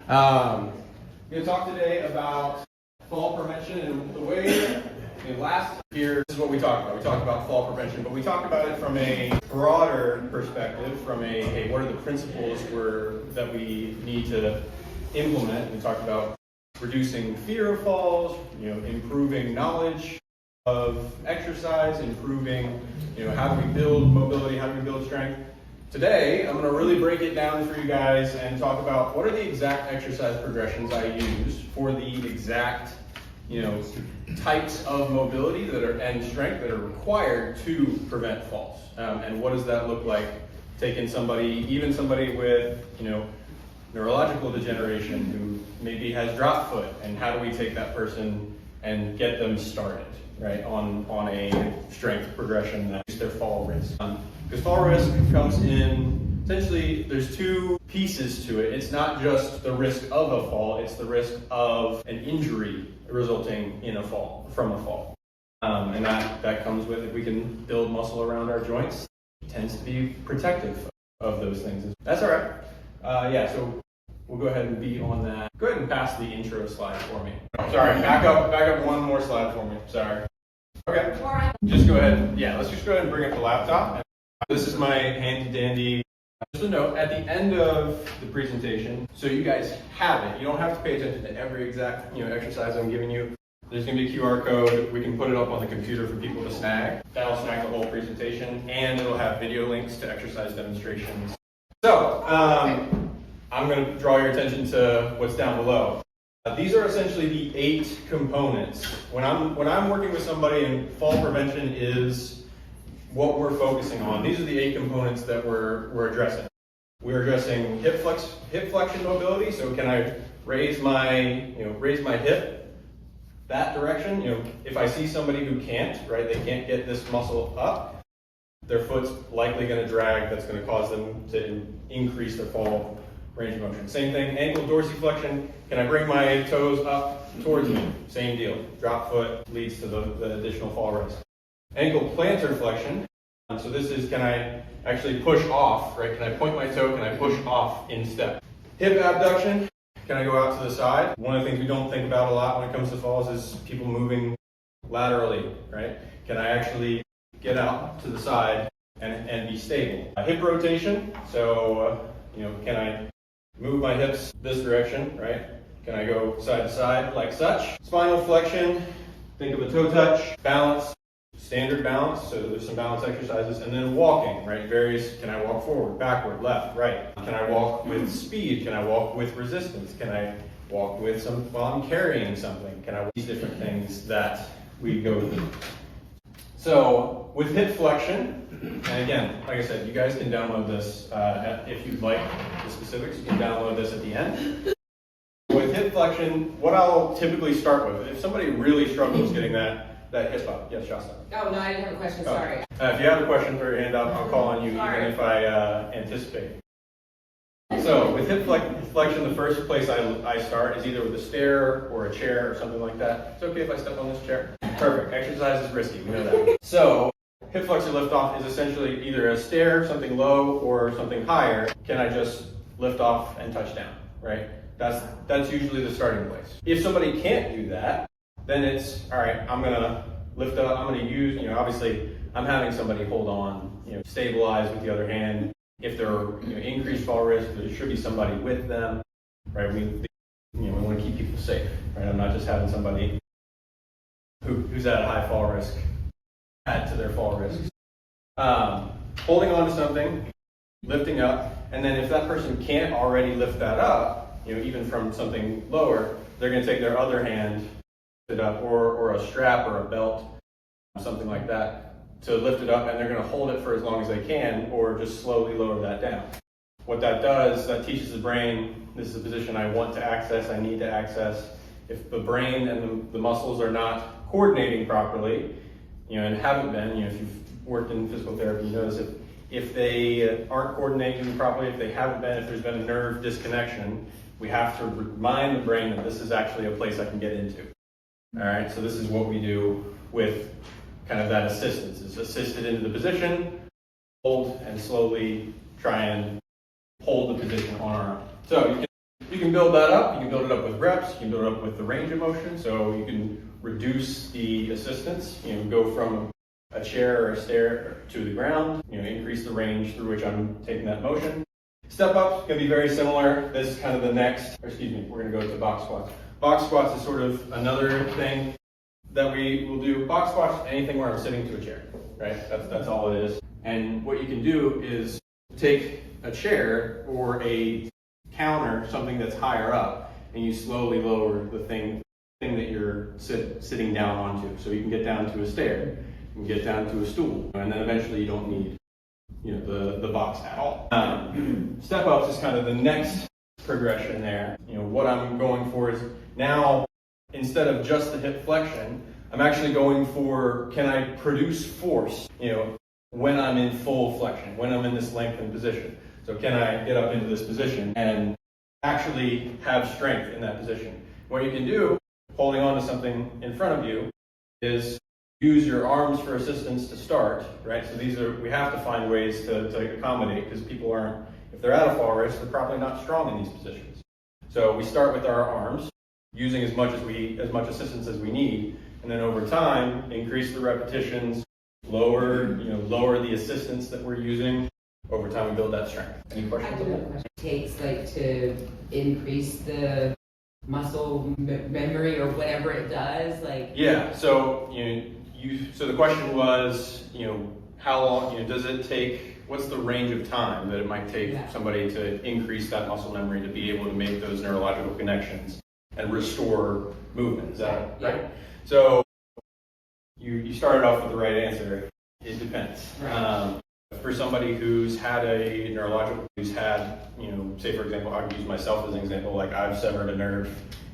I'm going to talk today about fall prevention, and the way last year, this is what we talked about. We talked about fall prevention, but we talked about it from a broader perspective, from a what are the principles that we need to implement. We talked about reducing fear of falls, improving knowledge of exercise, improving, how do we build mobility, how do we build strength. Today, I'm going to really break it down for you guys and talk about what are the exact exercise progressions I use for the exact, types of mobility and strength that are required to prevent falls. And what does that look like? Taking even somebody with, neurological degeneration who maybe has drop foot, and how do we take that person and get them started, right, on a strength progression that is their fall risk. Because fall risk comes in, essentially, there's two pieces to it. It's not just the risk of a fall, it's the risk of an injury resulting in from a fall. And that comes with, if we can build muscle around our joints, it tends to be protective of those things. That's all right. So we'll go ahead and be on that. Go ahead and pass the intro slide for me. Sorry, back up one more slide for me. Sorry. Okay. Just go ahead. Yeah, let's just go ahead and bring up the laptop. This is my handy dandy. Just a note at the end of the presentation, so you guys have it. You don't have to pay attention to every exact exercise I'm giving you. There's going to be a QR code. We can put it up on the computer for people to snag. That'll snag the whole presentation, and it'll have video links to exercise demonstrations. So I'm going to draw your attention to what's down below. These are essentially the 8 components. When I'm working with somebody, and fall prevention is what we're focusing on. These are the 8 components that we're addressing. We're addressing hip flexion mobility. So can I raise my hip that direction? If I see somebody who can't, right, they can't get this muscle up, their foot's likely going to drag. That's going to cause them to increase their fall range of motion. Same thing, ankle dorsiflexion. Can I bring my toes up towards me? Same deal. Drop foot leads to the additional fall risk. Ankle plantar flexion. So this is, can I actually push off, right? Can I point my toe? Can I push off in step? Hip abduction. Can I go out to the side? One of the things we don't think about a lot when it comes to falls is people moving laterally, right? Can I actually get out to the side and be stable? Hip rotation. So, can I move my hips this direction, right? Can I go side to side like such? Spinal flexion. Think of a toe touch. Balance. Standard balance, so there's some balance exercises, and then walking, right? Can I walk forward, backward, left, right? Can I walk with speed? Can I walk with resistance? Can I walk with while I'm carrying something? These different things that we go through. So with hip flexion, and again, like I said, you guys can download this if you'd like the specifics. You can download this at the end. With hip flexion, what I'll typically start with, if somebody really struggles getting that hip up. Yes, Shasta. Oh, no, I didn't have a question, sorry. If you have a question, put your hand up. I'll call on you, even if I anticipate. So with hip flexion, the first place I start is either with a stair or a chair or something like that. It's okay if I step on this chair? Perfect. Exercise is risky, we know that. So hip flexor lift off is essentially either a stair, something low, or something higher. Can I just lift off and touch down, right? That's usually the starting place. If somebody can't do that, then it's, all right, I'm gonna lift up, I'm gonna use, obviously I'm having somebody hold on, stabilize with the other hand. If they're increased fall risk, there should be somebody with them, right? We wanna keep people safe, right? I'm not just having somebody who's at a high fall risk add to their fall risk. Holding on to something, lifting up, and then if that person can't already lift that up, even from something lower, they're gonna take their other hand it up, or a strap or a belt, something like that, to lift it up, and they're going to hold it for as long as they can, or just slowly lower that down. What that does, that teaches the brain, this is a position I want to access, I need to access. If the brain and the muscles are not coordinating properly, and haven't been, if you've worked in physical therapy, you notice if they aren't coordinating properly, if they haven't been, if there's been a nerve disconnection, we have to remind the brain that this is actually a place I can get into. All right, so this is what we do with kind of that assistance. It's assisted into the position, hold, and slowly try and hold the position on our own. So you You can build that up. You can build it up with reps. You can build it up with the range of motion. So you can reduce the assistance. Go from a chair or a stair to the ground. Increase the range through which I'm taking that motion. Step up can be very similar. This is kind of the next. We're going to go to box squats. Box squats is sort of another thing that we will do. Box squats, anything where I'm sitting to a chair, right? That's all it is. And what you can do is take a chair or a counter, something that's higher up, and you slowly lower the thing that you're sitting down onto. So you can get down to a stair, you can get down to a stool, and then eventually you don't need the box at all. Step ups is kind of the next progression there. What I'm going for is now, instead of just the hip flexion, I'm actually going for, can I produce force, when I'm in full flexion, when I'm in this lengthened position. So can I get up into this position and actually have strength in that position? What you can do, holding on to something in front of you, is use your arms for assistance to start, right? So we have to find ways to accommodate, because people aren't, if they're at a fall race, they're probably not strong in these positions. So we start with our arms, using as much assistance as we need, and then over time, increase the repetitions, lower the assistance that we're using. Over time, we build that strength. Any questions on that? It takes to increase the muscle memory or whatever it does, Yeah. So so the question was, how long? Does it take? What's the range of time that it might take somebody to increase that muscle memory to be able to make those neurological connections and restore movement? Is that right? Yeah. So you started off with the right answer. It depends. Right. For somebody who's had a neurological, say for example, I can use myself as an example, like I've severed a nerve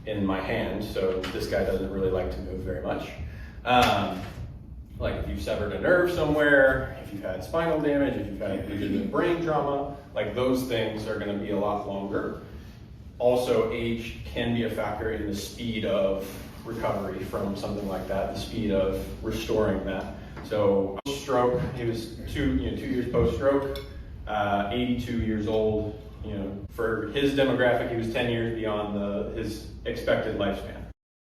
in my hand, so this guy doesn't really like to move very much. Like if you've severed a nerve somewhere, if you've had spinal damage, if you've had legitimate brain trauma, like those things are going to be a lot longer. Also, age can be a factor in the speed of recovery from something like that, the speed of restoring that. So post-stroke, he was 2 years post-stroke, 82 years old. For his demographic, he was 10 years beyond his expected lifespan.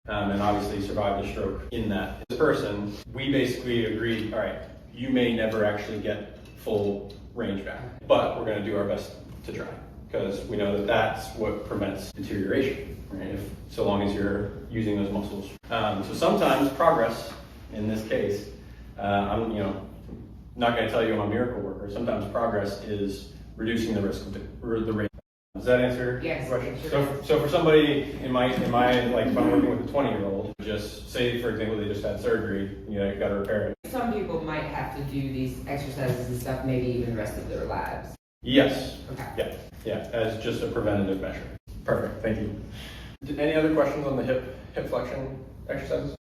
And obviously survived the stroke in that. This person, we basically agreed, all right, you may never actually get full range back, but we're going to do our best to try, because we know that that's what prevents deterioration, right? So long as you're using those muscles. So sometimes progress, in this case, I'm not going to tell you I'm a miracle worker. Sometimes progress is reducing the risk of the rate. Does that answer the question? Sure. So for somebody in my like if I'm working with a 20-year-old, just say for example they just had surgery, you've got to repair it. Some people might have to do these exercises and stuff maybe even the rest of their lives. Yes. Okay. Yeah, as just a preventative measure. Perfect, thank you. Any other questions on the hip flexion exercises?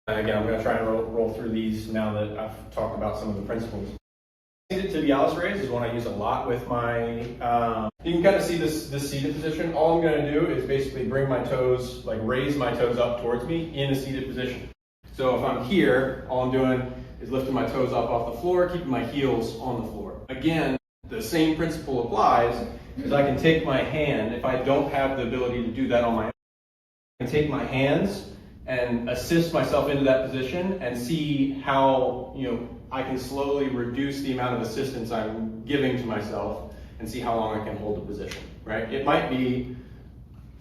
And again, I'm going to try and roll through these now that I've talked about some of the principles. Seated tibialis raise is one I use a lot with my, you can kind of see this seated position. All I'm going to do is basically bring my toes, raise my toes up towards me in a seated position. So if I'm here, all I'm doing is lifting my toes up off the floor, keeping my heels on the floor. Again, the same principle applies, because I can take my hand, if I don't have the ability to do that on my own, I can take my hands and assist myself into that position and see how, I can slowly reduce the amount of assistance I'm giving to myself and see how long I can hold the position, right? It might be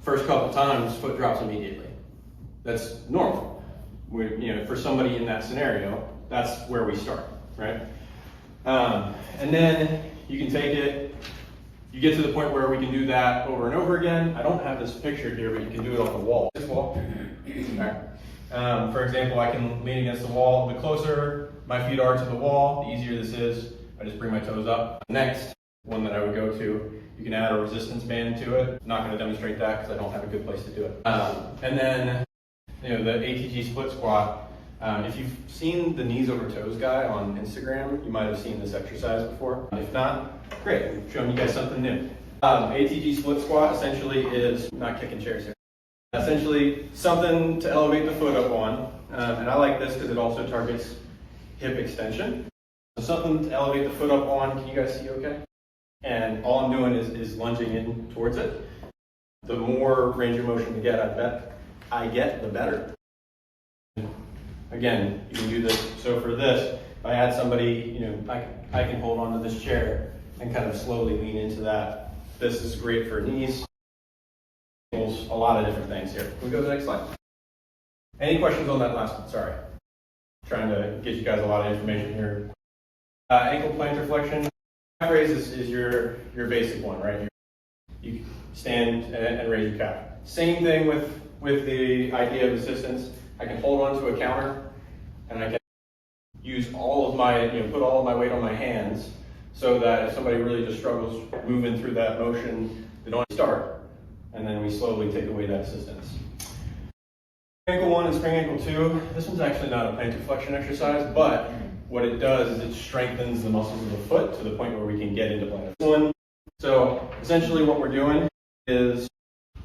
first couple times, foot drops immediately. That's normal. For somebody in that scenario, that's where we start, right? And then you can take it, you get to the point where we can do that over and over again. I don't have this picture here, but you can do it on the wall. This wall. Okay. For example, I can lean against the wall. The closer my feet are to the wall, the easier this is. I just bring my toes up. Next one that I would go to, you can add a resistance band to it. I'm not going to demonstrate that because I don't have a good place to do it. And then, the ATG split squat. If you've seen the knees over toes guy on Instagram, you might have seen this exercise before. If not, great, I'm showing you guys something new. ATG split squat essentially is, not kicking chairs here, essentially something to elevate the foot up on. And I like this because it also targets hip extension. So something to elevate the foot up on. Can you guys see okay? And all I'm doing is lunging in towards it. The more range of motion I get, the better. Again, you can do this. So for this, if I had somebody, I can hold onto this chair and kind of slowly lean into that. This is great for knees. A lot of different things here. Can we go to the next slide? Any questions on that last one? Sorry. Trying to get you guys a lot of information here. Ankle plantar flexion. Calf raise is your basic one, right? You stand and raise your calf. Same thing with the idea of assistance. I can hold onto a counter and I can use all of my, put all of my weight on my hands so that if somebody really just struggles moving through that motion, they don't start. And then we slowly take away that assistance. Ankle 1 and spring ankle 2, this one's actually not a plantar flexion exercise, but what it does is it strengthens the muscles of the foot to the point where we can get into plantar flexion. So essentially what we're doing is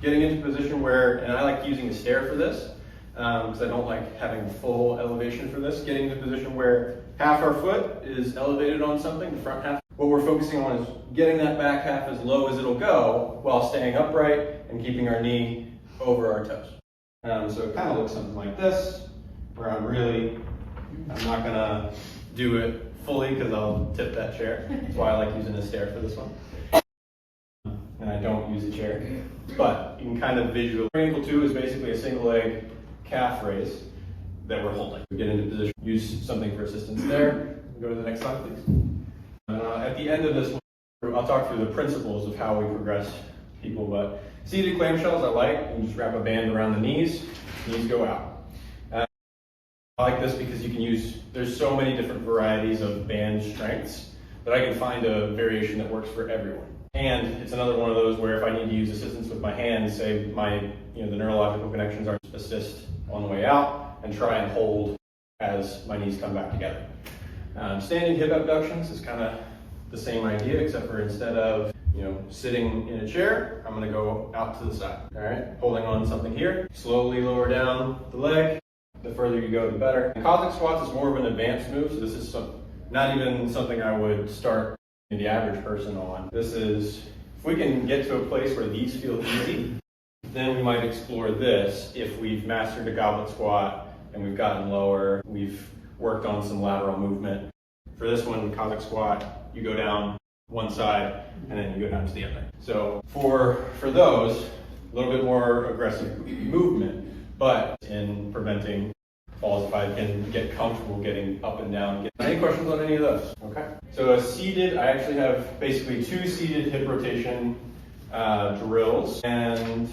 getting into a position where, and I like using a stair for this, because I don't like having full elevation for this, getting into a position where half our foot is elevated on something, the front half. What we're focusing on is getting that back half as low as it'll go while staying upright and keeping our knee over our toes. So it kind of looks something like this, where I'm not gonna do it fully because I'll tip that chair. That's why I like using a stair for this one. And I don't use a chair, but you can kind of visualize. Ankle 2 is basically a single leg calf raise that we're holding. We get into position, use something for assistance there. Go to the next slide, please. At the end of this one, I'll talk through the principles of how we progress people, but seated clamshells I like. You just wrap a band around the knees go out. I like this because you can use, there's so many different varieties of band strengths that I can find a variation that works for everyone. And it's another one of those where if I need to use assistance with my hands, say the neurological connections are assist on the way out and try and hold as my knees come back together. Standing hip abductions is kind of the same idea, except for instead of sitting in a chair, I'm going to go out to the side. All right, holding on to something here, slowly lower down the leg. The further you go, the better. And Cossack squats is more of an advanced move, so this is not even something I would start the average person on. This is, if we can get to a place where these feel easy, then we might explore this if we've mastered a goblet squat and we've gotten lower, we've worked on some lateral movement. For this one, Cossack squat, you go down one side and then you go down to the other. So for those, a little bit more aggressive movement, but in preventing falls if I can get comfortable getting up and down. Any questions on any of those? Okay. So I actually have basically 2 seated hip rotation drills, and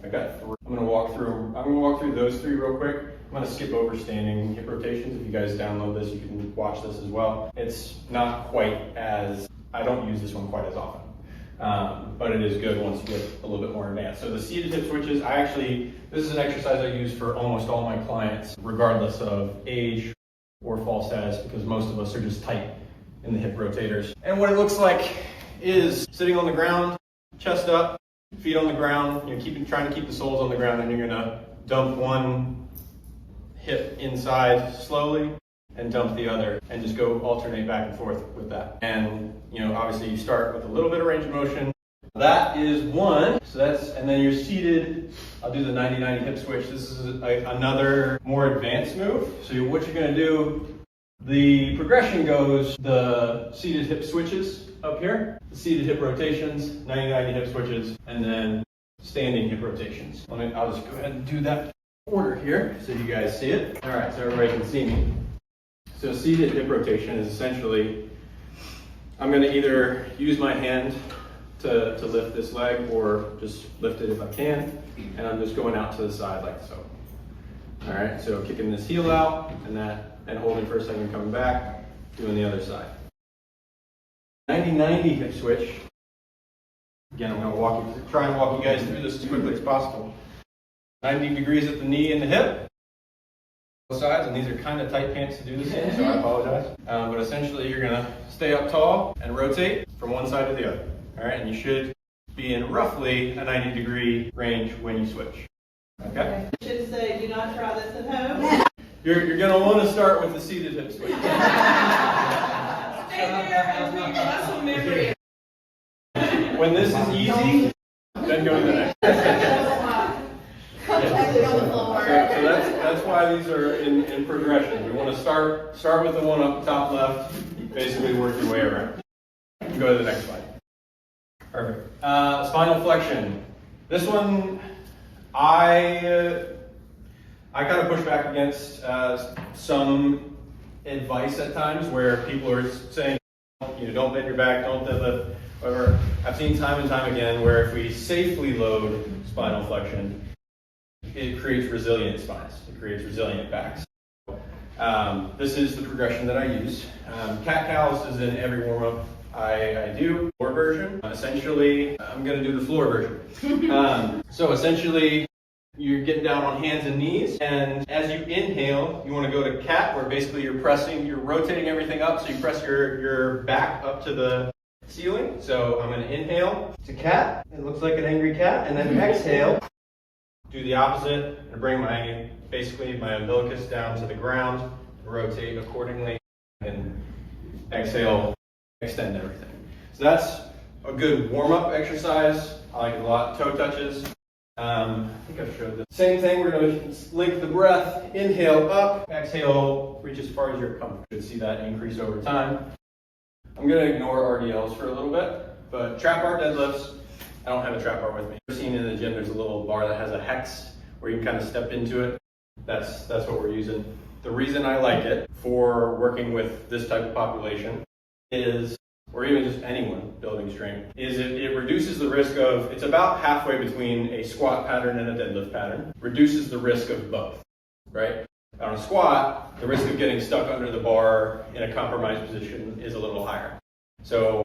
I got 3. I'm gonna walk through those 3 real quick. I'm gonna skip over standing hip rotations. If you guys download this, you can watch this as well. It's not quite as, I don't use this one quite as often. But it is good once you get a little bit more advanced. So the seated hip switches, this is an exercise I use for almost all my clients, regardless of age or fall status, because most of us are just tight in the hip rotators. And what it looks like is sitting on the ground, chest up, feet on the ground, trying to keep the soles on the ground, and you're gonna dump one hip inside slowly and dump the other, and just go alternate back and forth with that. And obviously you start with a little bit of range of motion. That is one. And then you're seated. I'll do the 90-90 hip switch. This is another more advanced move. So what you're gonna do, the progression goes the seated hip switches up here, the seated hip rotations, 90-90 hip switches, and then standing hip rotations. I'll just go ahead and do that order here so you guys see it. All right, so everybody can see me. So seated hip rotation is essentially, I'm going to either use my hand to lift this leg or just lift it if I can, and I'm just going out to the side like so. All right, so kicking this heel out and holding for a second, coming back, doing the other side. 90-90 hip switch. Again, I'm going to try and walk you guys through this as quickly as possible. 90 degrees at the knee and the hip. Both sides, and these are kind of tight pants to do this in, so I apologize. But essentially, you're going to stay up tall and rotate from one side to the other. All right, and you should be in roughly a 90-degree range when you switch. Okay? I should say, do not try this at home. You're going to want to start with the seated hip switch. Stay there until your muscle memory. When this is easy, then go to the next. Actually on the floor. So that's why these are in progression. We want to start with the one up top left, basically work your way around. Go to the next slide. Perfect. Spinal flexion. This one, I kind of push back against some advice at times where people are saying, don't bend your back, don't deadlift, whatever. I've seen time and time again where if we safely load spinal flexion, it creates resilient spines. It creates resilient backs. This is the progression that I use. Cat-cows is in every warm-up I do. Floor version. Essentially, I'm going to do the floor version. So essentially, you're getting down on hands and knees, and as you inhale, you want to go to cat, where basically you're rotating everything up, so you press your back up to the ceiling. So I'm going to inhale to cat. It looks like an angry cat, and then exhale. Do the opposite and bring my umbilicus down to the ground, rotate accordingly, and exhale, extend everything. So that's a good warm-up exercise. I like it a lot. Toe touches. I think I've showed this. Same thing, we're going to link the breath. Inhale up, exhale, reach as far as you're comfortable. You should see that increase over time. I'm going to ignore RDLs for a little bit, but trap bar deadlifts. I don't have a trap bar with me. I've seen in the gym there's a little bar that has a hex where you can kind of step into it. That's what we're using. The reason I like it for working with this type of population is, or even just anyone building strength, is it reduces the risk of, it's about halfway between a squat pattern and a deadlift pattern. Reduces the risk of both, right? On a squat, the risk of getting stuck under the bar in a compromised position is a little higher. So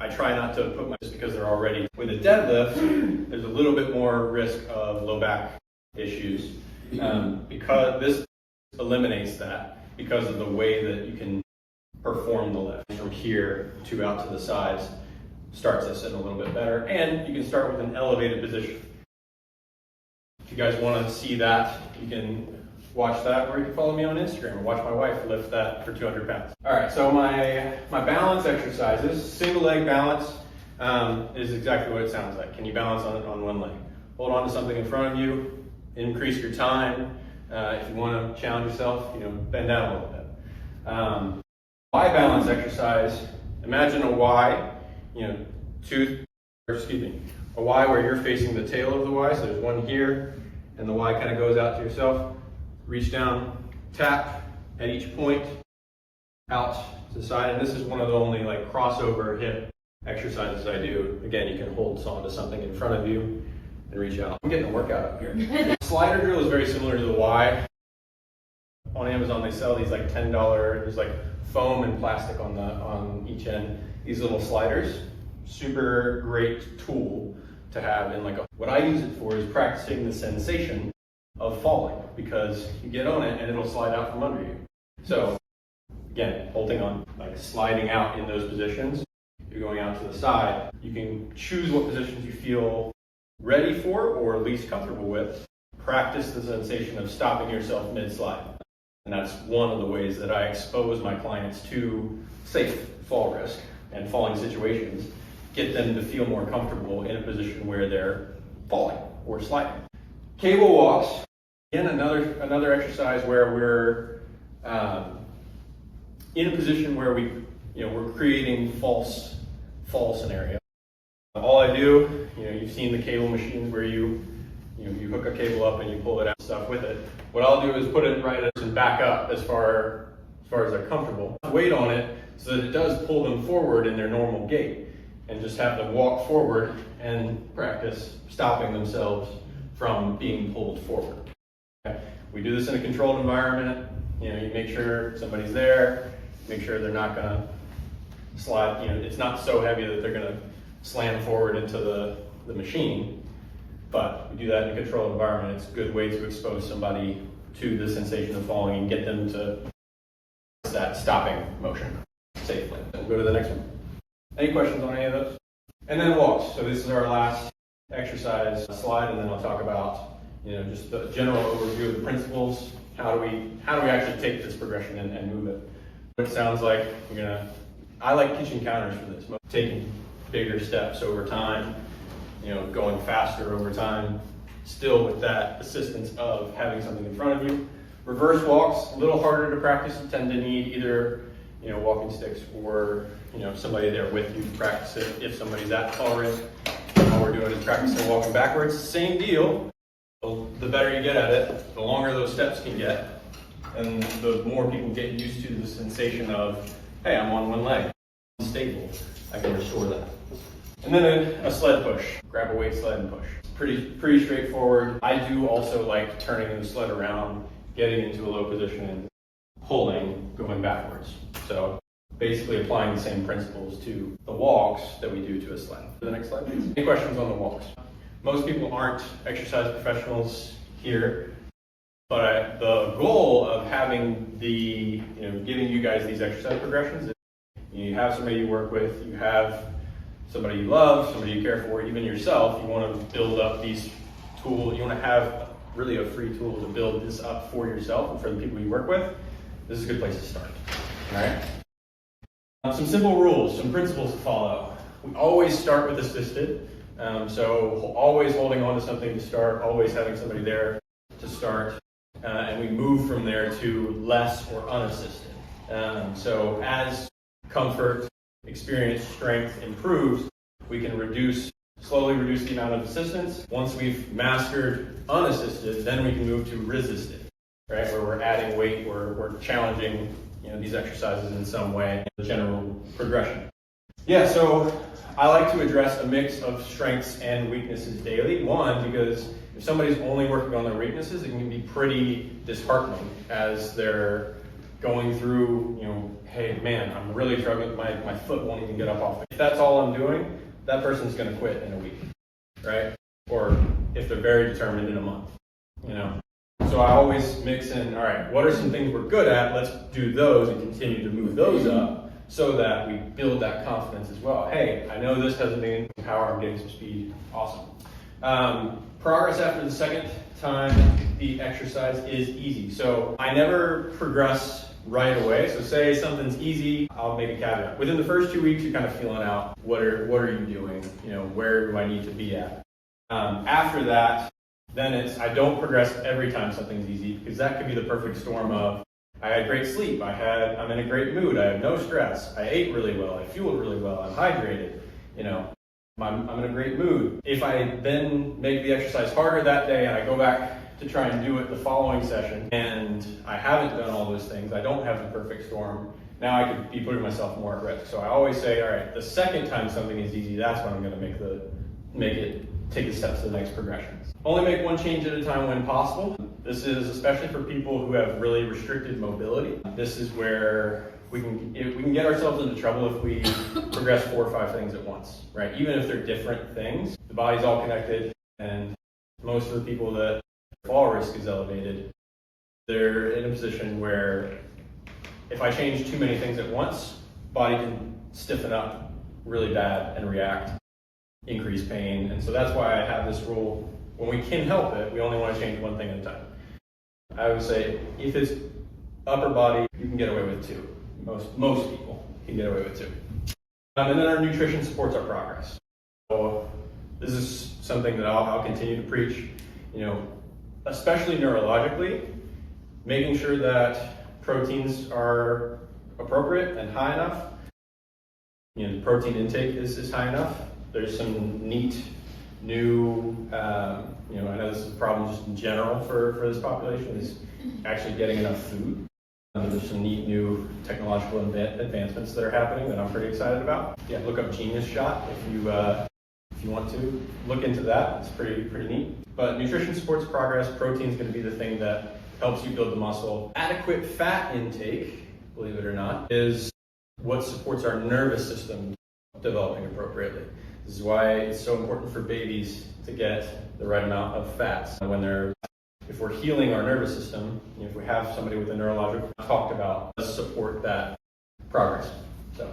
I try not to put just because they're already. With a deadlift, there's a little bit more risk of low back issues because this eliminates that because of the way that you can perform the lift. From here to out to the sides starts us in a little bit better, and you can start with an elevated position. If you guys want to see that, you can watch that, or you can follow me on Instagram and watch my wife lift that for 200 pounds. All right, so my balance exercises, single leg balance is exactly what it sounds like. Can you balance on one leg? Hold on to something in front of you, increase your time. If you want to challenge yourself, bend down a little bit. Y balance exercise, imagine a Y, a Y where you're facing the tail of the Y, so there's one here, and the Y kind of goes out to yourself. Reach down, tap at each point, out to the side, and this is one of the only crossover hip exercises I do. Again, you can hold on to something in front of you and reach out. I'm getting a workout up here. Slider drill is very similar to the Y. On Amazon, they sell these $10. There's foam and plastic on each end. These little sliders, super great tool to have in what I use it for is practicing the sensation of falling, because you get on it and it'll slide out from under you. So again, holding on, sliding out in those positions. You're going out to the side. You can choose what positions you feel ready for or least comfortable with. Practice the sensation of stopping yourself mid-slide. And that's one of the ways that I expose my clients to safe fall risk and falling situations. Get them to feel more comfortable in a position where they're falling or sliding. Cable walks, again, another exercise where we're in a position where we're creating false fall scenario. All I do, you've seen the cable machines where you hook a cable up and you pull it out, stuff with it. What I'll do is put it right and back up as far as they're comfortable. Weight on it so that it does pull them forward in their normal gait, and just have them walk forward and practice stopping themselves from being pulled forward. Okay. We do this in a controlled environment. You make sure somebody's there, make sure they're not gonna slide, it's not so heavy that they're gonna slam forward into the machine. But we do that in a controlled environment. It's a good way to expose somebody to the sensation of falling and get them to that stopping motion safely. We'll go to the next one. Any questions on any of those? And then walks. So this is our last exercise slide, and then I'll talk about just the general overview of the principles. How do we actually take this progression and move it? It sounds like I like kitchen counters for this. Taking bigger steps over time. going faster over time, still with that assistance of having something in front of you. Reverse walks, a little harder to practice. You tend to need either, walking sticks or, somebody there with you to practice it if somebody's at fall risk. All we're doing is practicing walking backwards. Same deal. The better you get at it, the longer those steps can get, and the more people get used to the sensation of, hey, I'm on one leg, I'm stable, I can restore that. And then a sled push. Grab a weight sled and push. Pretty straightforward. I do also like turning the sled around, getting into a low position and pulling, going backwards. So basically applying the same principles to the walks that we do to a sled. The next slide, please. Any questions on the walks? Most people aren't exercise professionals here, but the goal of having giving you guys these exercise progressions is you have somebody you work with, you have somebody you love, somebody you care for, even yourself. You want to build up these tools. You want to have really a free tool to build this up for yourself and for the people you work with. This is a good place to start. All right. Some simple rules, some principles to follow. We always start with assisted. So always holding on to something to start, always having somebody there to start, and we move from there to less or unassisted. So as comfort, experience, strength improves, we can slowly reduce the amount of assistance. Once we've mastered unassisted, then we can move to resisted, right? Where we're adding weight, we're challenging these exercises in some way, the general progression. Yeah, so I like to address a mix of strengths and weaknesses daily. One, because if somebody's only working on their weaknesses, it can be pretty disheartening as they're going through, hey man, I'm really struggling, my foot won't even get up off. If that's all I'm doing, that person's gonna quit in a week, right? Or if they're very determined, in a month, So I always mix in, all right, what are some things we're good at? Let's do those and continue to move those up so that we build that confidence as well. Hey, I know this hasn't been power, I'm getting some speed, awesome. Progress after the second time the exercise is easy. So I never progress right away. So say something's easy, I'll make a caveat. Within the first 2 weeks, you're kind of feeling out, what are you doing? Where do I need to be at? After that, then I don't progress every time something's easy, because that could be the perfect storm of, I had great sleep, I'm in a great mood, I have no stress, I ate really well, I fueled really well, I'm hydrated, I'm in a great mood. If I then make the exercise harder that day and I go back to try and do it the following session and I haven't done all those things, I don't have the perfect storm, now I could be putting myself more at risk. So I always say, all right, the second time something is easy, that's when I'm gonna take the steps to the next progression. Only make one change at a time when possible. This is especially for people who have really restricted mobility. This is where we can get ourselves into trouble if we progress 4 or 5 things at once, right? Even if they're different things, the body's all connected, and most of the people that fall risk is elevated, they're in a position where if I change too many things at once, body can stiffen up really bad and react, increase pain. And so that's why I have this rule. When we can help it, we only want to change one thing at a time. I would say if it's upper body, you can get away with 2. Most people can get away with 2. And then our nutrition supports our progress. So this is something that I'll continue to preach, especially neurologically, making sure that proteins are appropriate and high enough. The protein intake is high enough. There's some neat new, I know this is a problem just in general for this population, is actually getting enough food. There's some neat new technological advancements that are happening that I'm pretty excited about. Yeah, look up Genius Shot if you want to look into that. It's pretty neat. But nutrition supports progress. Protein is going to be the thing that helps you build the muscle. Adequate fat intake, believe it or not, is what supports our nervous system developing appropriately. This is why it's so important for babies to get the right amount of fats if we're healing our nervous system, if we have somebody with a neurological talked about, let's support that progress. So,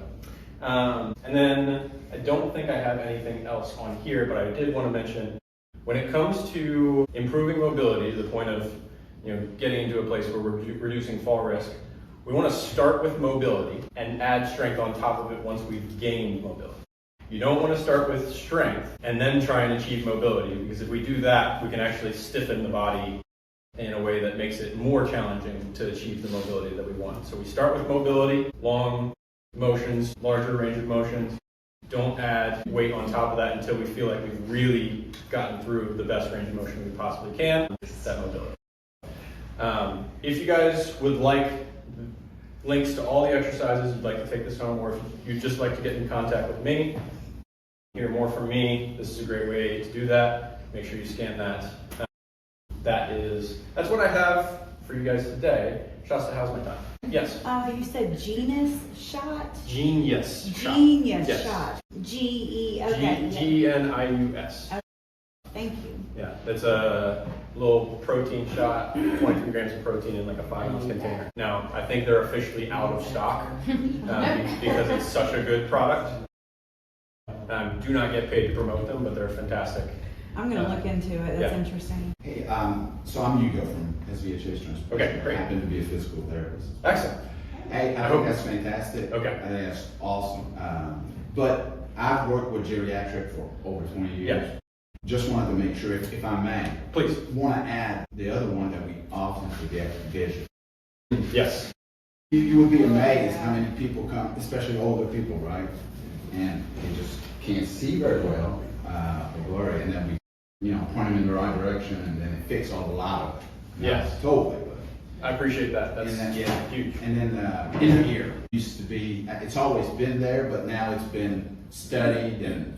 and then I don't think I have anything else on here, but I did want to mention, when it comes to improving mobility, to the point of getting into a place where we're reducing fall risk, we want to start with mobility and add strength on top of it once we've gained mobility. You don't want to start with strength and then try and achieve mobility, because if we do that, we can actually stiffen the body in a way that makes it more challenging to achieve the mobility that we want. So we start with mobility, long motions, larger range of motions. Don't add weight on top of that until we feel like we've really gotten through the best range of motion we possibly can, that mobility. If you guys would like links to all the exercises, you'd like to take this home, or if you'd just like to get in contact with me, hear more from me, this is a great way to do that. Make sure you scan that. That's what I have for you guys today. Shasta, how's my time? Yes. You said Genius Shot? Genius Shot. Genius Yes. Shot. G-E, okay. Genius. Thank you. Yeah, it's a little protein shot, 23 grams of protein in like a 5-ounce container. Now, I think they're officially out of stock because it's such a good product. Do not get paid to promote them, but they're fantastic. I'm going to look into it. That's yeah. interesting. Hey, so I'm Hugo from SVA Chase Transportation. Okay, great. I happen to be a physical therapist. Excellent. Hey, I think that's fantastic. Okay. I think that's awesome. But I've worked with geriatric for over 20 years. Yeah. Just wanted to make sure, if I may, Please. want to add the other one that we often forget, vision. Yes. You would be amazed how many people come, especially older people, right? And they just can't see very well, or blurry, and then we, point them in the right direction, and then it fixes a lot of it. Yes. Totally. I appreciate that. That's And then, huge. And then inner ear used to be, it's always been there, but now it's been studied and,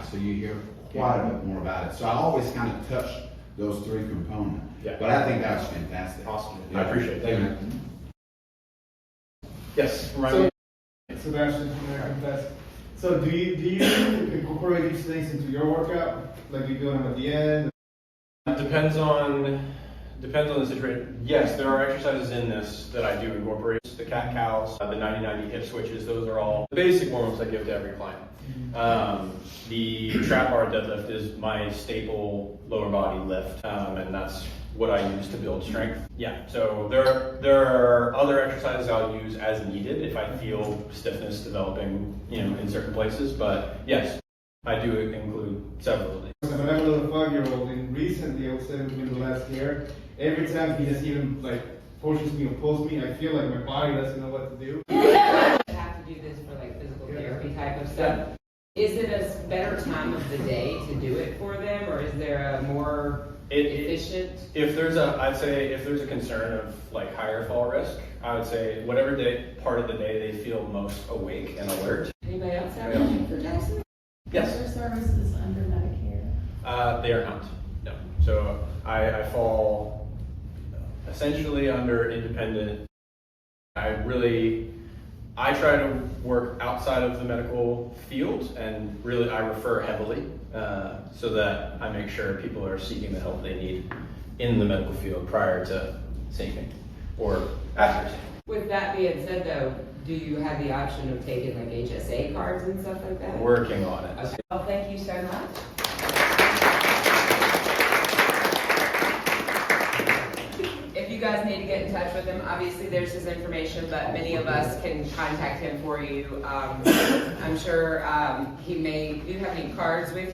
so you hear quite a bit more about it. So I always kind of touch those 3 components. Yeah. But I think that was fantastic. Awesome. Yeah. I appreciate that. Yeah. Yes. Remind me. Sebastian from American Fest. So do you incorporate these things into your workout? Like you do them at the end? Depends on the situation. Yes, there are exercises in this that I do incorporate. The cat-cows, the 90-90 hip switches, those are all the basic warm-ups I give to every client. The trap bar deadlift is my staple lower body lift, and that's what I use to build strength. Yeah, so there are other exercises I'll use as needed if I feel stiffness developing, in certain places. But yes, I do include several of these. When I have a little 5-year-old, and recently, I would say within the last year, every time he just even pushes me or pulls me, I feel like my body doesn't know what to do. I have to do this for physical therapy type of stuff. Is it a better time of the day to do it for them, or is there a more efficient? I'd say if there's a concern of higher fall risk, I would say whatever part of the day they feel most awake and alert. Anybody else have anything for Jackson? Yes. Are services under Medicare? They are not. No. So I fall essentially under independent. I try to work outside of the medical field, and really I refer heavily so that I make sure people are seeking the help they need in the medical field prior to seeing me or after seeing me. With that being said, though, do you have the option of taking HSA cards and stuff like that? Working on it. Okay. Well, thank you so much. If you guys need to get in touch with him, obviously there's his information, but many of us can contact him for you. I'm sure do you have any cards with